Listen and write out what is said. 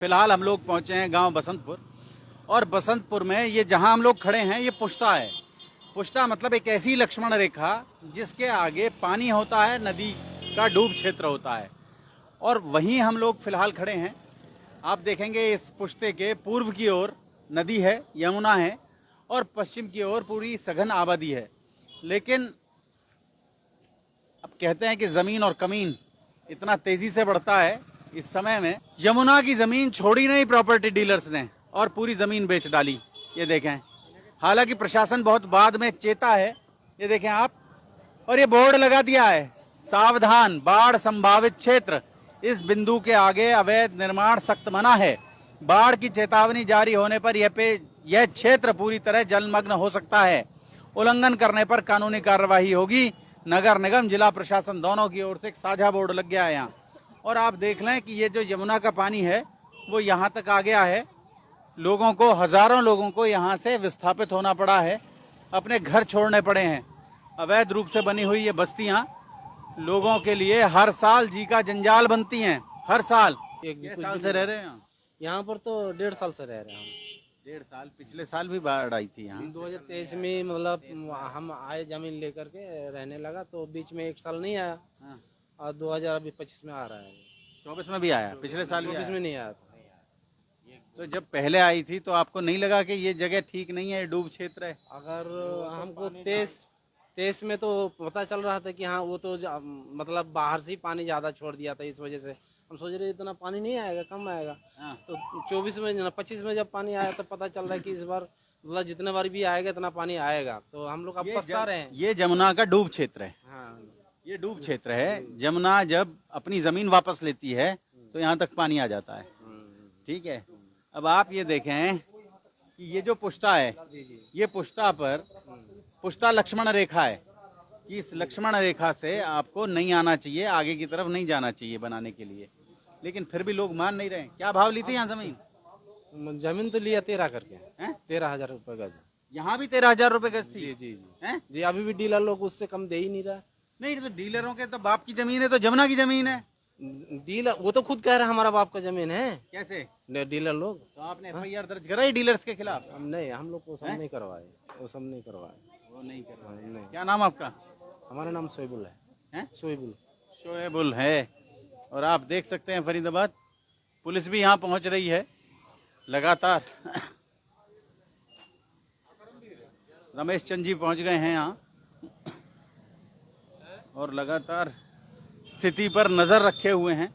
फिलहाल हम लोग पहुंचे हैं गांव बसंतपुर, और बसंतपुर में ये जहां हम लोग खड़े हैं ये पुश्ता है। पुश्ता मतलब एक ऐसी लक्ष्मण रेखा जिसके आगे पानी होता है, नदी का डूब क्षेत्र होता है, और वहीं हम लोग फिलहाल खड़े हैं। आप देखेंगे इस पुश्ते के पूर्व की ओर नदी है, यमुना है, और पश्चिम की ओर पूरी सघन आबादी है। लेकिन अब कहते हैं कि जमीन और कमीन इतना तेजी से बढ़ता है, इस समय में यमुना की जमीन छोड़ी नहीं प्रॉपर्टी डीलर्स ने और पूरी जमीन बेच डाली। ये देखें, हालांकि प्रशासन बहुत बाद में चेता है, ये देखें आप, और ये बोर्ड लगा दिया है, सावधान बाढ़ संभावित क्षेत्र, इस बिंदु के आगे अवैध निर्माण सख्त मना है। बाढ़ की चेतावनी जारी होने पर यह क्षेत्र पूरी तरह जलमग्न हो सकता है। उल्लंघन करने पर कानूनी कार्यवाही होगी। नगर निगम जिला प्रशासन दोनों की ओर से एक साझा बोर्ड लग गया है यहाँ। और आप देख लें कि ये जो यमुना का पानी है वो यहाँ तक आ गया है। लोगों को, हजारों लोगों को यहाँ से विस्थापित होना पड़ा है, अपने घर छोड़ने पड़े हैं। अवैध रूप से बनी हुई ये बस्तियां लोगों के लिए हर साल जी का जंजाल बनती हैं। हर साल। एक साल से रह रहे हैं यहाँ पर तो 1.5 साल से रह रहे हैं हम। 1.5 साल, पिछले साल भी बाढ़ आई थी यहाँ। 2023 में मतलब हम आए जमीन लेकर के रहने लगा, तो बीच में 1 साल नहीं आया। हाँ। और 2025 में आ रहा है। 24 में भी आया, पिछले साल भी 24 में नहीं आया। तो जब पहले आई थी तो आपको नहीं लगा कि ये जगह ठीक नहीं है, डूब क्षेत्र है? अगर हमको 23 में तो पता चल रहा था कि हाँ वो तो मतलब बाहर से ही पानी ज्यादा छोड़ दिया था, इस वजह से हम सोच रहे इतना पानी नहीं आएगा, कम आएगा। हाँ। तो 24 में 25 में जब पानी आया तो पता चल रहा है कि इस बार मतलब जितने बार भी आएगा इतना पानी आएगा। तो हम लोग अब पछता रहे हैं। ये यमुना का डूब क्षेत्र है। हाँ, ये डूब क्षेत्र है। यमुना जब अपनी जमीन वापस लेती है तो यहाँ तक पानी आ जाता है। ठीक है। अब आप ये देखें कि ये जो पुश्ता है, ये पुश्ता पर पुश्ता लक्ष्मण रेखा है कि इस लक्ष्मण रेखा से आपको नहीं आना चाहिए, आगे की तरफ नहीं जाना चाहिए बनाने के लिए। लेकिन फिर भी लोग मान नहीं रहे। क्या भाव ली थी यहाँ जमीन? जमीन तो लिया 13 करके हैं? 13,000 रुपए गज। यहाँ भी 13,000 रुपए गज थी? जी जी हैं? जी। अभी भी डीलर लोग उससे कम दे ही नहीं रहा। नहीं, तो डीलरों के तो बाप की जमीन है, तो यमुना की जमीन है। डीलर वो तो खुद कह रहा है हमारा बाप का जमीन है। कैसे? डीलर लोग। तो आपने FIR दर्ज कराई डीलर्स के खिलाफ? हम नहीं, हम लोग वो सब नहीं करवाए, वो सब नहीं करवाए। वो नहीं करवाए। नहीं। क्या नाम आपका? हमारा नाम शोएबुल है। शोएबुल। शोएबुल है। और आप देख सकते हैं फरीदाबाद पुलिस भी यहाँ पहुंच रही है लगातार। रमेश चंद जी पहुंच गए हैं यहाँ और लगातार स्थिति पर नजर रखे हुए हैं।